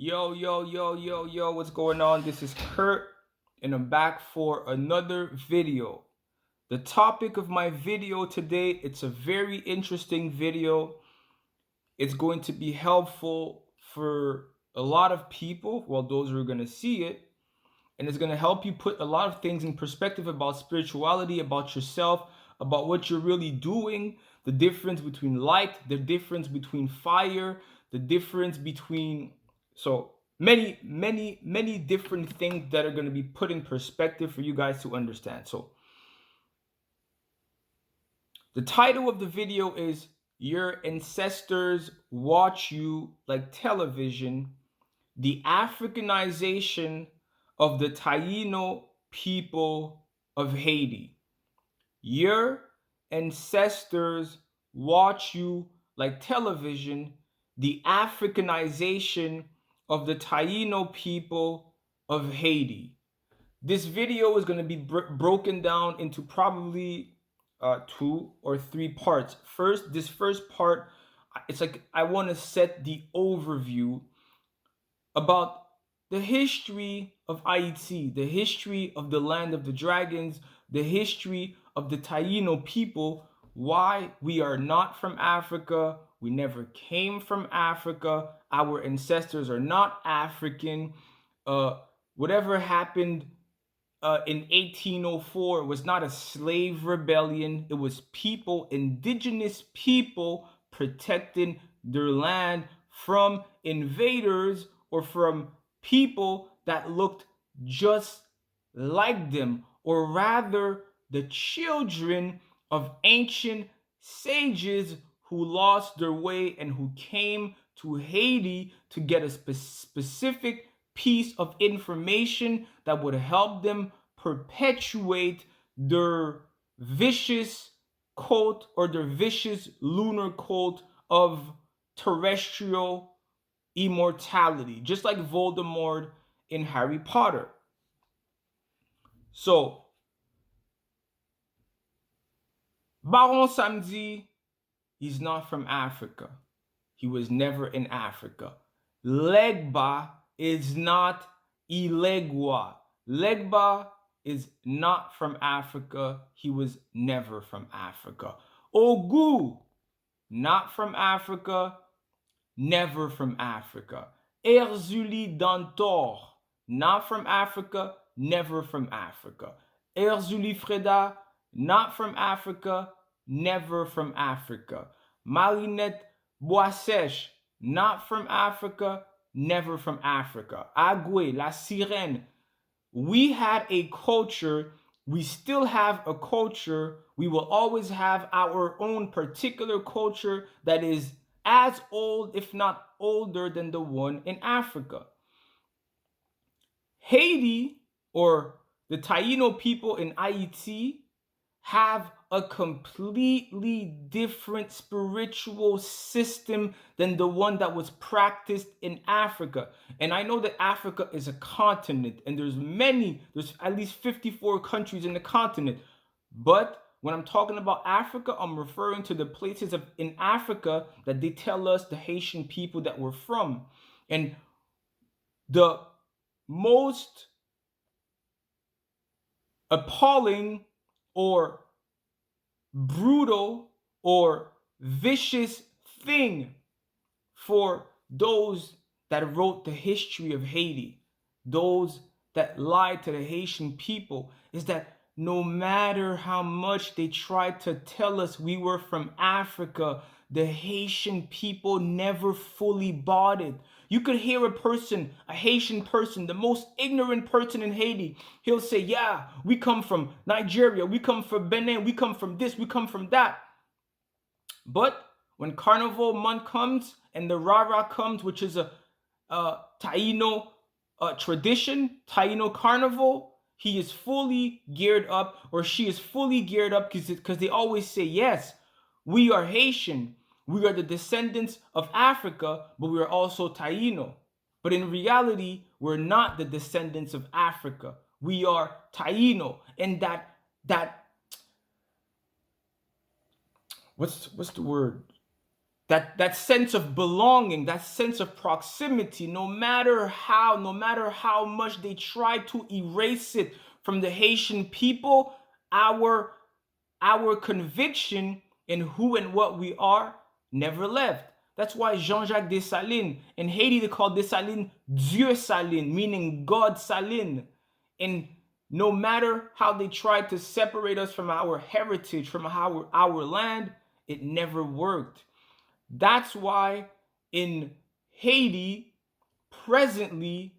Yo, what's going on? This is Kurt, and I'm back for another video. The topic of my video today, it's a very interesting video. It's going to be helpful for a lot of people, well, those who are going to see it, and it's going to help you put a lot of things in perspective about spirituality, about yourself, about what you're really doing, the difference between light, the difference between fire, the difference between so many different things that are going to be put in perspective for you guys to understand. So the title of the video is Your Ancestors Watch You Like Television: The Africanization of the Taino People of Haiti. Your ancestors watch you like television: the Africanization of the Taino people of Haiti. This video is going to be broken down into probably two or three parts. This first part, it's like I want to set the overview about the history of Ayiti, the history of the land of the dragons, the history of the Taino people, why we are not from Africa, we never came from Africa, our ancestors are not African. Uh, Whatever happened in 1804 was not a slave rebellion, it was people, indigenous people, protecting their land from invaders or from people that looked just like them, or rather, the children of ancient sages who lost their way and who came to Haiti to get a specific piece of information that would help them perpetuate their vicious cult, or their vicious lunar cult of terrestrial immortality, just like Voldemort in Harry Potter. So, Baron Samedi, he's not from Africa. He was never in Africa. Legba is not Ilegua. Legba is not from Africa. He was never from Africa. Ogu, not from Africa, never from Africa. Erzuli Dantor, not from Africa, never from Africa. Erzuli Freda, not from Africa, never from Africa. Marinette Boissèche, not from Africa, never from Africa. Agwe, La Sirène, we had a culture, we still have a culture, we will always have our own particular culture that is as old, if not older, than the one in Africa. Haiti, or the Taino people in Ayiti, have a completely different spiritual system than the one that was practiced in Africa. And I know that Africa is a continent, and there's at least 54 countries in the continent. But when I'm talking about Africa, I'm referring to the places in Africa that they tell us the Haitian people that we're from. And the most appalling or brutal or vicious thing for those that wrote the history of Haiti, those that lied to the Haitian people, is that no matter how much they tried to tell us we were from Africa, the Haitian people never fully bought it. You could hear a Haitian person, the most ignorant person in Haiti, he'll say, yeah, we come from Nigeria, we come from Benin, we come from this, we come from that. But when Carnival month comes and the Rara comes, which is a Taino tradition, Taino Carnival, he is fully geared up, or she is fully geared up, because they always say, yes, we are Haitian. We are the descendants of Africa, but we are also Taino. But in reality, we're not the descendants of Africa. We are Taino. And that what's the word? that sense of belonging, that sense of proximity, no matter how much they try to erase it from the Haitian people, our conviction in who and what we are never left. That's why Jean-Jacques Dessalines in Haiti, they call Dessalines Dieu Saline, meaning God Saline. And no matter how they tried to separate us from our heritage, from our land, it never worked. That's why in Haiti, presently,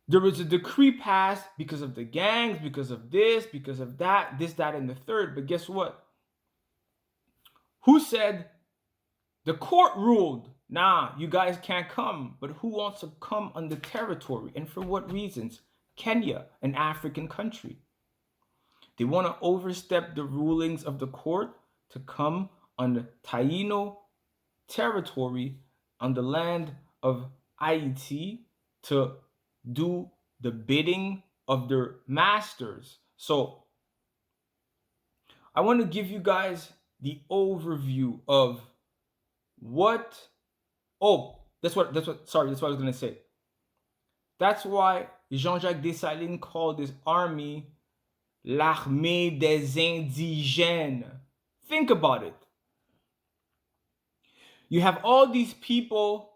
there was a decree passed because of the gangs, because of this, because of that, this, that, and the third. But guess what? Who said the court ruled, nah, you guys can't come? But who wants to come on the territory? And for what reasons? Kenya, an African country. They want to overstep the rulings of the court to come on the Taino territory, on the land of Ayiti, to do the bidding of their masters. So I want to give you guys the overview of what that's what I was going to say. That's why Jean-Jacques Dessalines called his army l'armée des indigènes. Think about it. You have all these people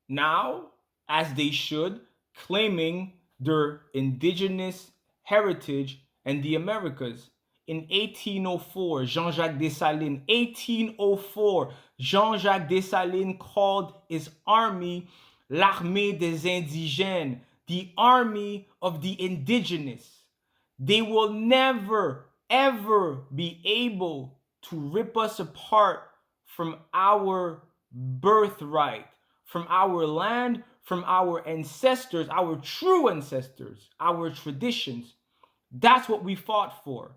now, as they should, claiming their indigenous heritage and the Americas. In 1804, Jean-Jacques Dessalines, 1804, Jean-Jacques Dessalines called his army l'armée des indigènes, the army of the indigenous. They will never, ever be able to rip us apart from our birthright, from our land, from our ancestors, our true ancestors, our traditions. That's what we fought for.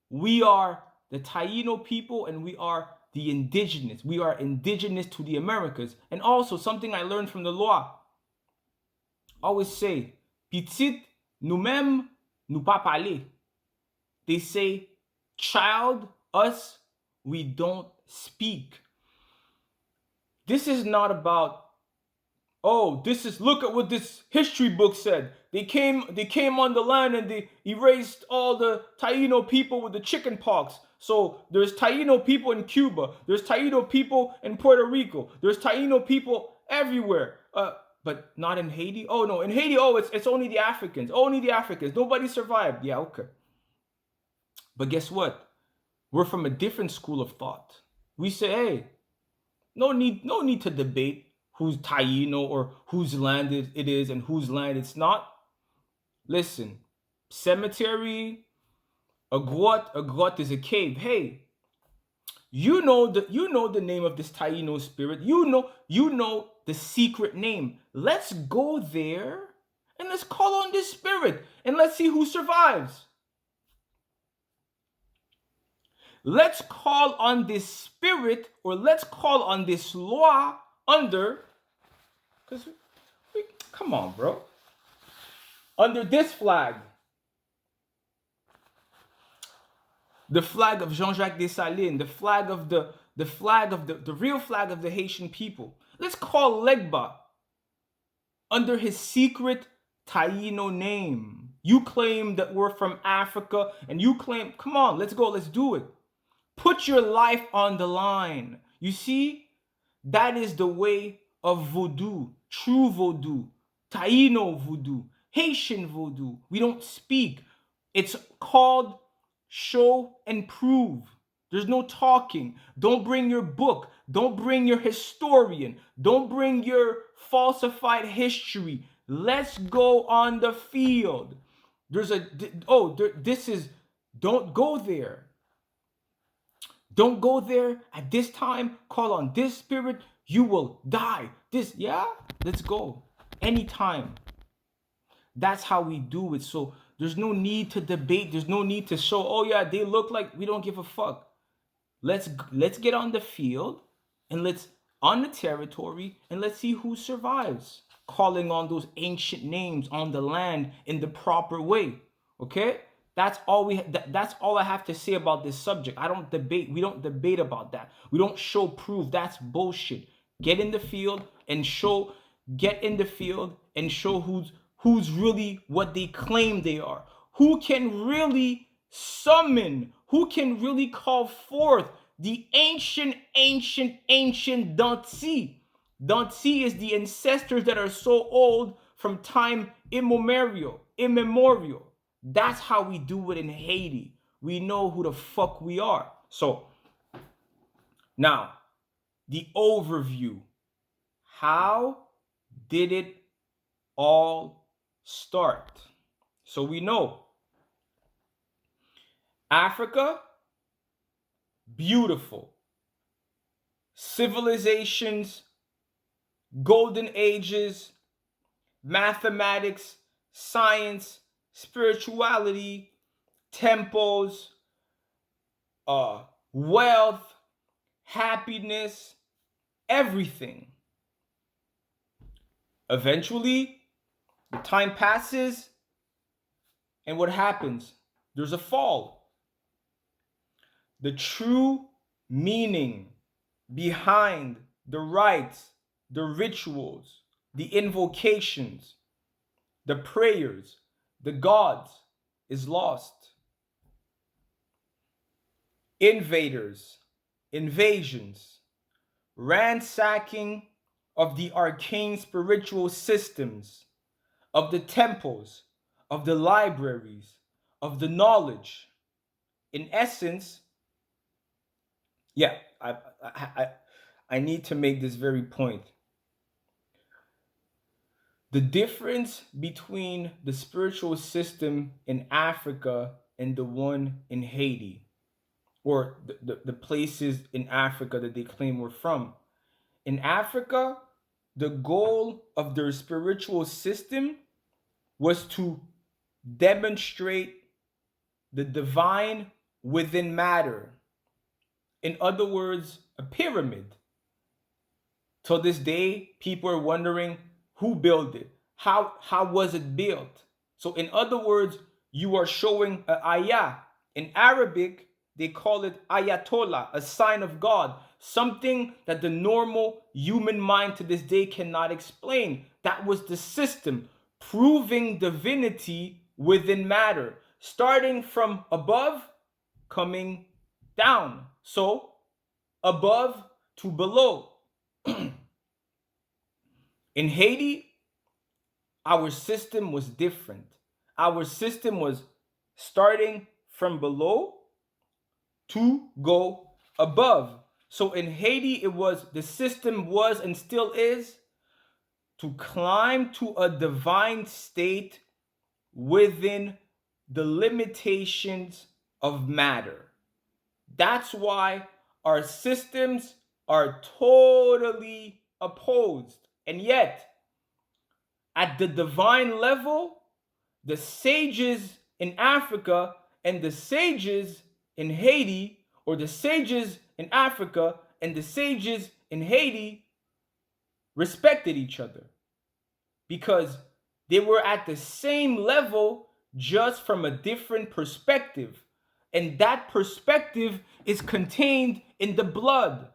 We are the Taino people, and we are the indigenous. We are indigenous to the Americas. And also, something I learned from the law, always say, petit, nous-mêmes, nous pas parler. They say, child, us, we don't speak. This is not about, look at what this history book said. They came on the land and they erased all the Taino people with the chicken pox. So there's Taino people in Cuba. There's Taino people in Puerto Rico. There's Taino people everywhere. But not in Haiti. Oh no, in Haiti, it's only the Africans. Only the Africans. Nobody survived. Yeah, okay. But guess what? We're from a different school of thought. We say, hey, no need to debate who's Taino or whose land it is and whose land it's not. Listen, cemetery, a grotte is a cave. Hey, you know the name of this Taino spirit. You know the secret name. Let's go there and let's call on this spirit and let's see who survives. Let's call on this spirit, or let's call on this law under, because come on, bro, under this flag, the flag of Jean-Jacques Dessalines, the real flag of the Haitian people. Let's call Legba under his secret Taino name. You claim that we're from Africa, and you claim, come on, let's go, let's do it. Put your life on the line. You see, that is the way of voodoo, true voodoo, Taino voodoo, Haitian voodoo. We don't speak. It's called show and prove. There's no talking. Don't bring your book. Don't bring your historian. Don't bring your falsified history. Let's go on the field. Don't go there. Don't go there at this time. Call on this spirit. You will die. Let's go. Anytime. That's how we do it. So there's no need to debate. There's no need to show, they look like, we don't give a fuck. Let's get on the field and let's on the territory and let's see who survives. Calling on those ancient names on the land in the proper way. Okay? That's all that's all I have to say about this subject. We don't debate about that. We don't show proof. That's bullshit. Get in the field and show get in the field and show who's really what they claim they are. Who can really summon, who can really call forth the ancient Danti. Danti is the ancestors that are so old from time immemorial. That's how we do it in Haiti. We know who the fuck we are. So now, the overview. How did it all start? So we know Africa, beautiful. Civilizations, golden ages, mathematics, science, spirituality, temples, wealth, happiness, everything. Eventually, the time passes, and what happens? There's a fall. The true meaning behind the rites, the rituals, the invocations, the prayers, the gods is lost. Invaders, invasions, ransacking of the arcane spiritual systems, of the temples, of the libraries, of the knowledge. In essence, yeah, I need to make this very point. The difference between the spiritual system in Africa and the one in Haiti, or the places in Africa that they claim we're from. In Africa, the goal of their spiritual system was to demonstrate the divine within matter. In other words, a pyramid. Till this day, people are wondering who built it. How was it built? So in other words, you are showing an ayah. In Arabic, they call it ayatollah, a sign of God, something that the normal human mind to this day cannot explain. That was the system, proving divinity within matter, starting from above, coming down. So above to below. In Haiti, our system was different. Our system was starting from below to go above. So in Haiti, the system was and still is to climb to a divine state within the limitations of matter. That's why our systems are totally opposed. And yet, at the divine level, the sages in Africa and the sages in Haiti, or the sages in Africa and the sages in Haiti, respected each other because they were at the same level, just from a different perspective. And that perspective is contained in the blood.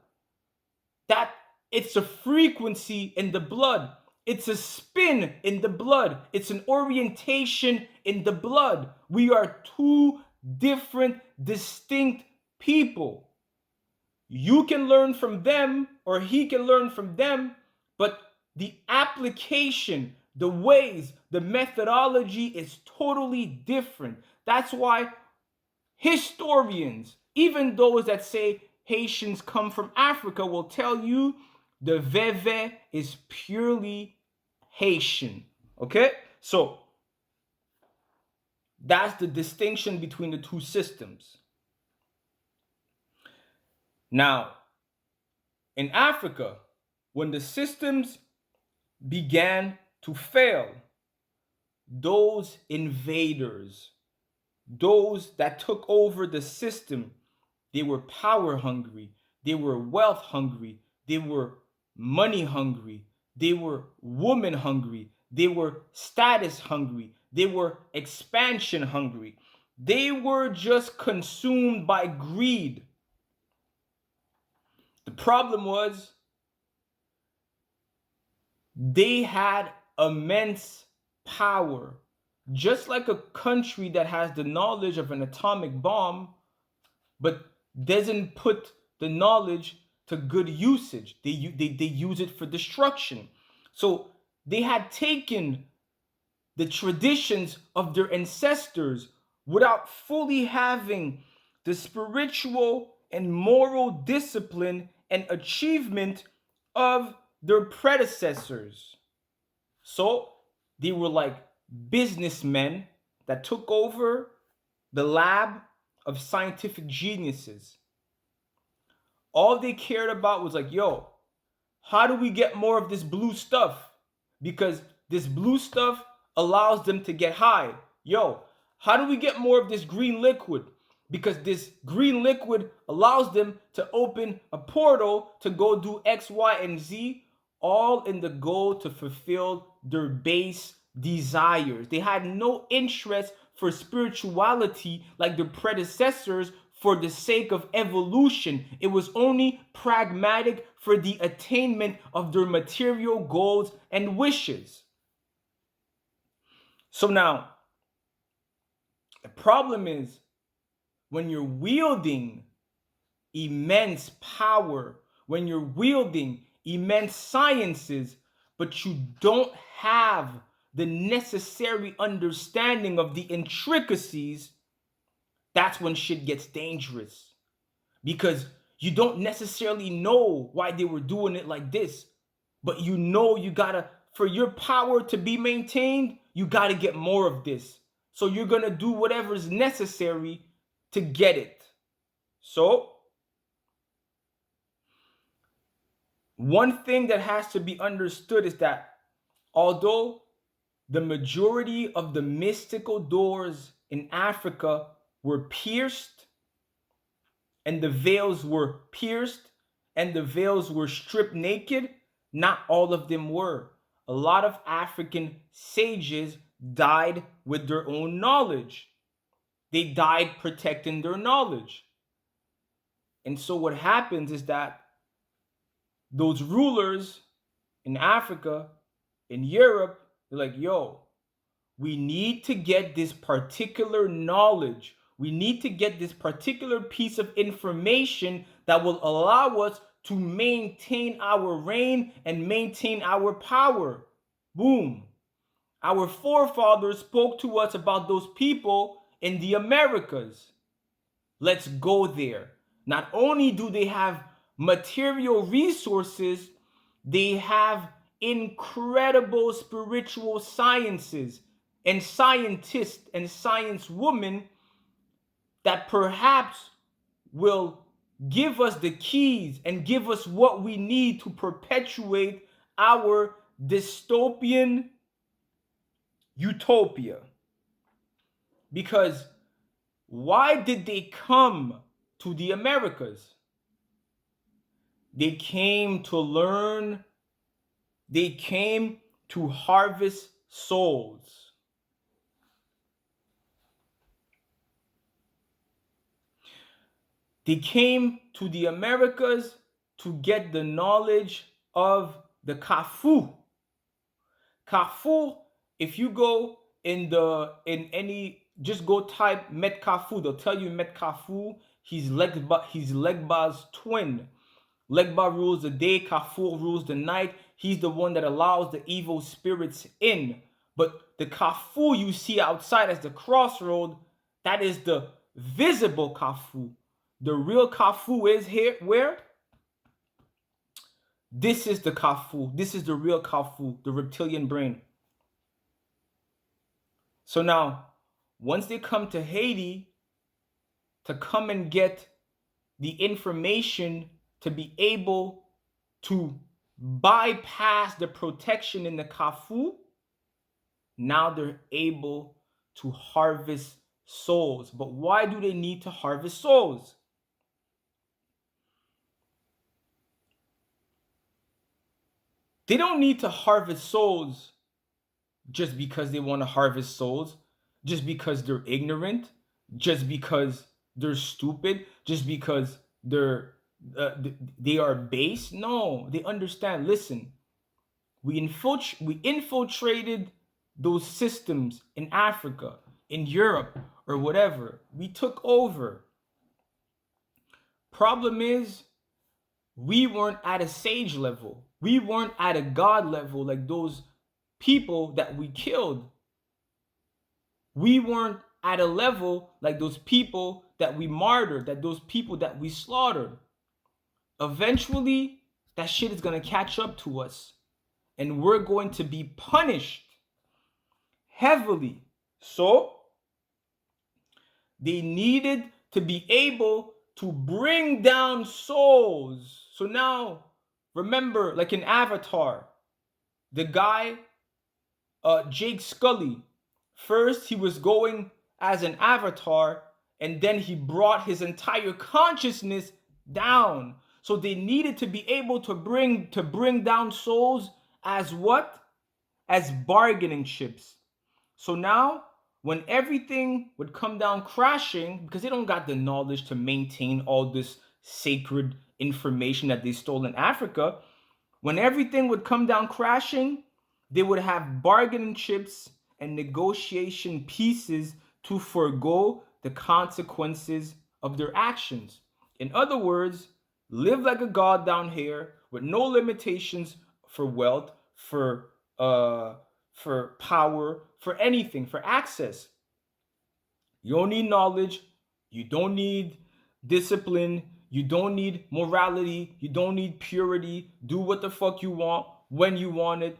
That it's a frequency in the blood. It's a spin in the blood. It's an orientation in the blood. We are two different, distinct people. You can learn from them, or he can learn from them, but the application, the ways, the methodology is totally different. That's why historians, even those that say Haitians come from Africa, will tell you the Veve is purely Haitian. Okay? So that's the distinction between the two systems. Now, in Africa, when the systems began to fail, those invaders, those that took over the system, they were power hungry, they were wealth hungry, they were money hungry, they were woman hungry, they were status hungry, they were expansion hungry. They were just consumed by greed. The problem was they had immense power. Just like a country that has the knowledge of an atomic bomb, but doesn't put the knowledge to good usage. They use it for destruction. So they had taken the traditions of their ancestors without fully having the spiritual and moral discipline and achievement of their predecessors. So they were like businessmen that took over the lab of scientific geniuses. All they cared about was like, yo, how do we get more of this blue stuff? Because this blue stuff allows them to get high. Yo, how do we get more of this green liquid? Because this green liquid allows them to open a portal to go do X, Y, and Z, all in the goal to fulfill their base desires. They had no interest for spirituality like their predecessors for the sake of evolution. It was only pragmatic for the attainment of their material goals and wishes. So now, the problem is when you're wielding immense power, when you're wielding immense sciences, but you don't have the necessary understanding of the intricacies, that's when shit gets dangerous. Because you don't necessarily know why they were doing it like this, but you know you gotta, for your power to be maintained, you gotta get more of this. So you're gonna do whatever is necessary to get it. So, one thing that has to be understood is that although the majority of the mystical doors in Africa were pierced, and the veils were pierced, and the veils were stripped naked, not all of them were. A lot of African sages died with their own knowledge. They died protecting their knowledge. And so what happens is that those rulers in Africa, in Europe, they're like, yo, we need to get this particular knowledge. We need to get this particular piece of information that will allow us to maintain our reign and maintain our power. Boom. Our forefathers spoke to us about those people in the Americas. Let's go there. Not only do they have material resources, they have incredible spiritual sciences and scientists and science women that perhaps will give us the keys and give us what we need to perpetuate our dystopian utopia. Because why did they come to the Americas? They came to learn, they came to harvest souls. They came to the Americas to get the knowledge of the Kafu. Kafu, if you go in any, just go type Met Kafu, they'll tell you Met Kafu, he's Legba's twin. Legba rules the day, Kafu rules the night. He's the one that allows the evil spirits in. But the Kafu you see outside as the crossroad, that is the visible Kafu. The real Kafu is here, where? This is the Kafu. This is the real Kafu, the reptilian brain. So now, once they come to Haiti to come and get the information to be able to bypass the protection in the Kafu, now they're able to harvest souls. But why do they need to harvest souls? They don't need to harvest souls just because they want to harvest souls, just because they're ignorant, just because they're stupid, just because they're they are base. No, they understand. Listen, we infiltrated those systems in Africa, in Europe, or whatever. We took over. Problem is, we weren't at a sage level. We weren't at a god level like those people that we killed. We weren't at a level like those people that we martyred, that those people that we slaughtered. Eventually, that shit is going to catch up to us, and we're going to be punished heavily. So, they needed to be able to bring down souls. So now, remember, like in Avatar, the guy, Jake Scully, first he was going as an avatar, and then he brought his entire consciousness down. So they needed to be able to bring down souls as what? As bargaining chips. So now, when everything would come down crashing, because they don't got the knowledge to maintain all this sacred information that they stole in Africa, when everything would come down crashing, they would have bargaining chips and negotiation pieces to forego the consequences of their actions. In other words, live like a god down here with no limitations for wealth, uh, for power, for anything, for access. You don't need knowledge. You don't need discipline. You don't need morality. You don't need purity. Do what the fuck you want when you want it.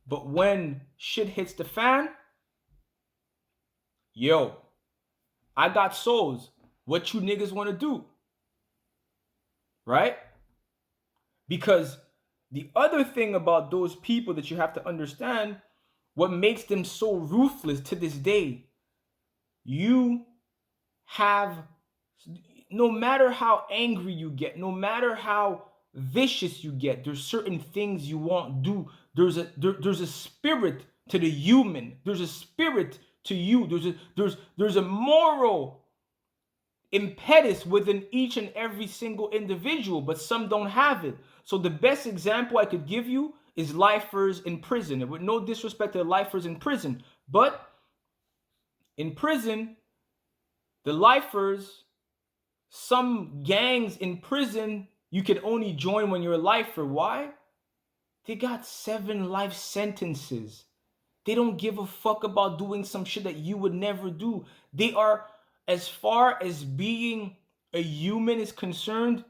But when shit hits the fan, yo, I got souls. What you niggas want to do? Right? Because the other thing about those people that you have to understand, what makes them so ruthless to this day, you have, no matter how angry you get, no matter how vicious you get, there's certain things you won't do. There's a spirit to the human. There's a spirit to you. There's a moral impetus within each and every single individual, but some don't have it. So the best example I could give you is lifers in prison. And with no disrespect to the lifers in prison, but in prison, the lifers, some gangs in prison, you can only join when you're a lifer. Why? They got 7 life sentences. They don't give a fuck about doing some shit that you would never do. They are, as far as being a human is concerned,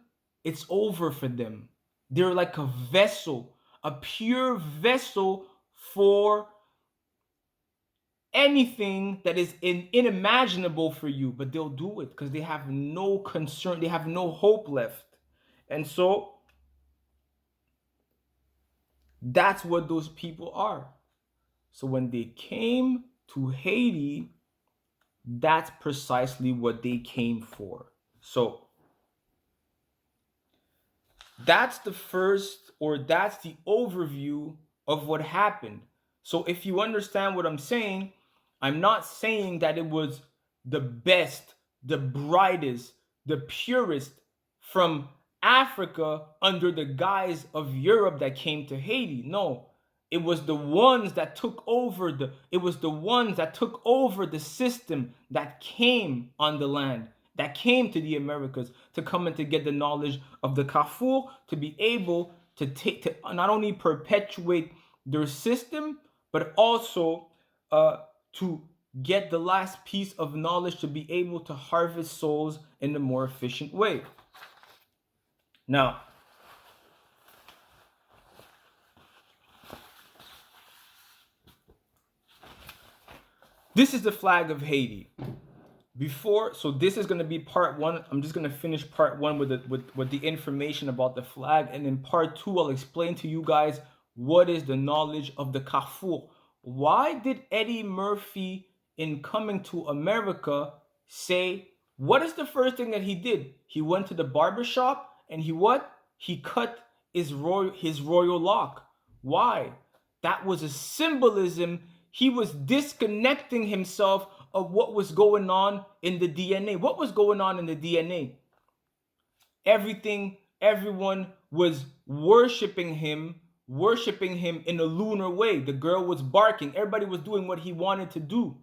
it's over for them. They're like a vessel, a pure vessel for anything that is unimaginable for you, but they'll do it because they have no concern, they have no hope left. And so that's what those people are. So when they came to Haiti, that's precisely what they came for. So that's the first, or that's the overview of what happened. So if you understand what I'm saying, I'm not saying that it was the best, the brightest, the purest from Africa under the guise of Europe that came to Haiti. No, it was the ones that took over the system that came on the land, that came to the Americas to come and to get the knowledge of the Kafur, to be able to not only perpetuate their system, but also to get the last piece of knowledge to be able to harvest souls in a more efficient way. Now, this is the flag of Haiti. So this is going to be part 1. I'm just going to finish part 1 with the information about the flag, and in part 2 I'll explain to you guys what is the knowledge of the Kafur. Why did Eddie Murphy, in coming to America, say, what is the first thing that he did? He went to the barbershop and he cut his royal lock. Why? That was a symbolism. He was disconnecting himself of what was going on in the DNA. What was going on in the DNA? Everyone was worshiping him in a lunar way. The girl was barking. Everybody was doing what he wanted to do.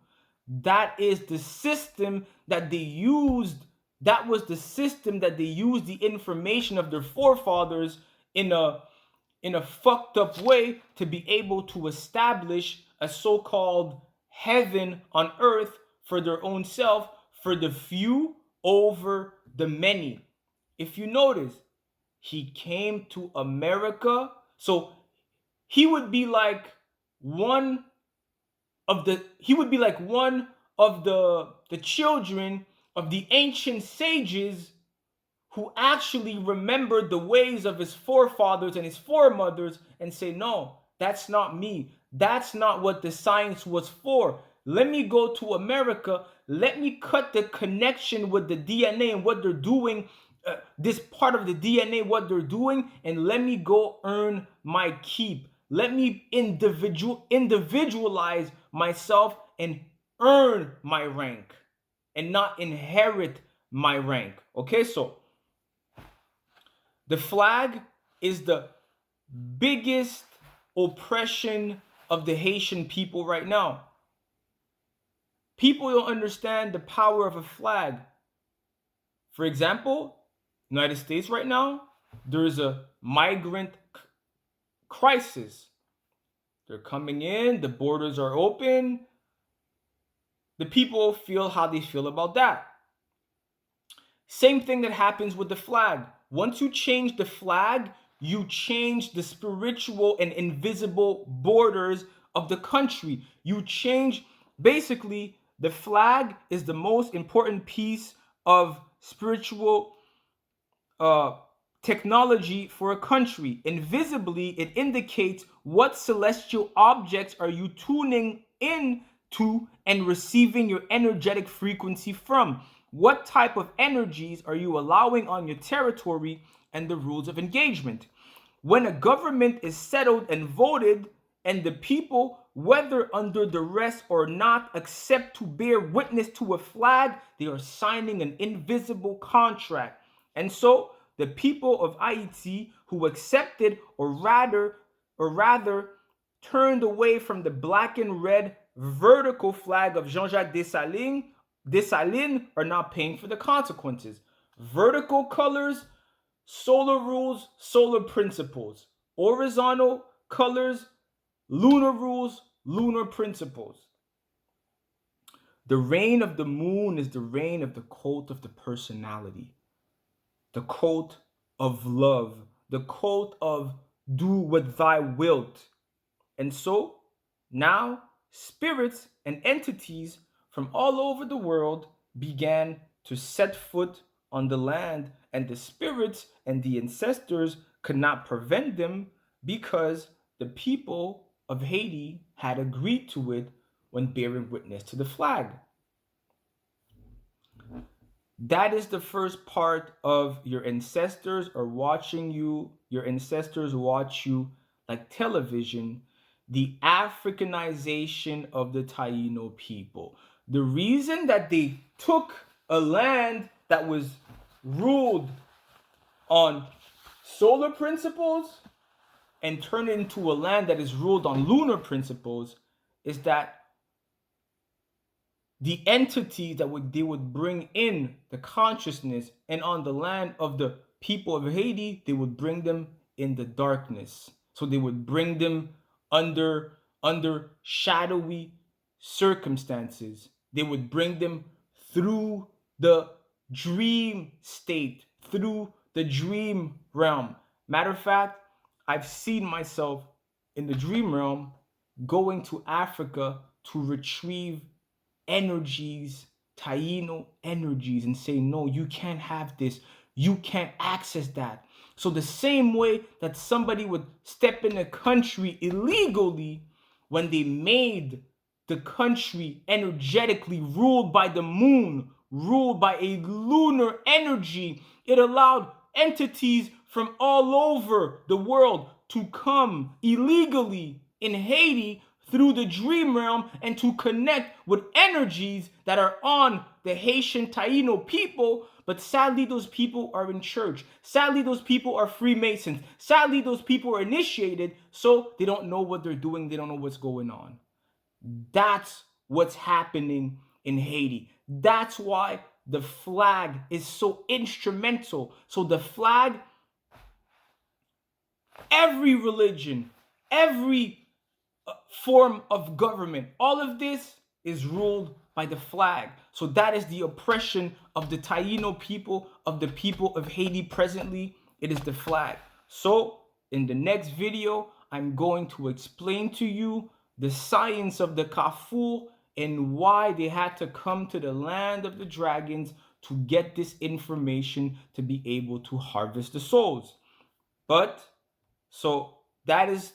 That is the system that they used. That was the system that they used the information of their forefathers in a fucked up way to be able to establish a so-called heaven on earth for their own self, for the few over the many. If you notice, he came to America, so he would be like one of the children of the ancient sages who actually remembered the ways of his forefathers and his foremothers and say, no, that's not me. That's not what the science was for. Let me go to America. Let me cut the connection with the DNA and what they're doing, this part of the DNA, what they're doing, and let me go earn my keep. Let me individualize myself and earn my rank and not inherit my rank. Okay, so the flag is the biggest oppression of the Haitian people right now. People don't understand the power of a flag. For example, United States right now, there's a migrant crisis. They're coming in, the borders are open. The people feel how they feel about that. Same thing that happens with the flag. Once you change the flag, you change the spiritual and invisible borders of the country. You change, basically, the flag is the most important piece of spiritual technology for a country. Invisibly, it indicates what celestial objects are you tuning in to and receiving your energetic frequency from. What type of energies are you allowing on your territory and the rules of engagement? When a government is settled and voted, and the people, whether under duress or not, accept to bear witness to a flag, they are signing an invisible contract. And so the people of Ayiti who accepted or rather turned away from the black and red vertical flag of Jean-Jacques Dessalines are not paying for the consequences. Vertical colors, solar rules, solar principles. Horizontal colors, lunar rules, lunar principles. The reign of the moon is the reign of the cult of the personality, the cult of love, the cult of do what thy wilt. And so now spirits and entities from all over the world began to set foot on the land, and the spirits and the ancestors could not prevent them because the people of Haiti had agreed to it when bearing witness to the flag. That is the first part of your ancestors are watching you, your ancestors watch you like television, the Africanization of the Taino people. The reason that they took a land that was ruled on solar principles and turned it into a land that is ruled on lunar principles is that the entity that they would bring in the consciousness and on the land of the people of Haiti, they would bring them in the darkness. So they would bring them under shadowy circumstances. They would bring them through the dream state, through the dream realm. Matter of fact, I've seen myself in the dream realm going to Africa to retrieve energies, Taino energies, and say, no, you can't have this. You can't access that. So the same way that somebody would step in a country illegally when they made the country energetically ruled by the moon, ruled by a lunar energy, it allowed entities from all over the world to come illegally in Haiti through the dream realm and to connect with energies that are on the Haitian Taino people. But sadly, those people are in church. Sadly, those people are Freemasons. Sadly, those people are initiated, so they don't know what they're doing. They don't know what's going on. That's what's happening in Haiti. That's why the flag is so instrumental. So the flag, every religion, every form of government, all of this is ruled by the flag. So that is the oppression of the Taino people, of the people of Haiti presently. It is the flag. So in the next video, I'm going to explain to you the science of the Kafur and why they had to come to the land of the dragons to get this information to be able to harvest the souls. But so that is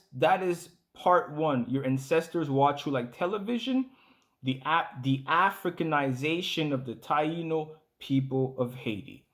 part one. Your ancestors watch you like television. The Africanization of the Taino people of Haiti.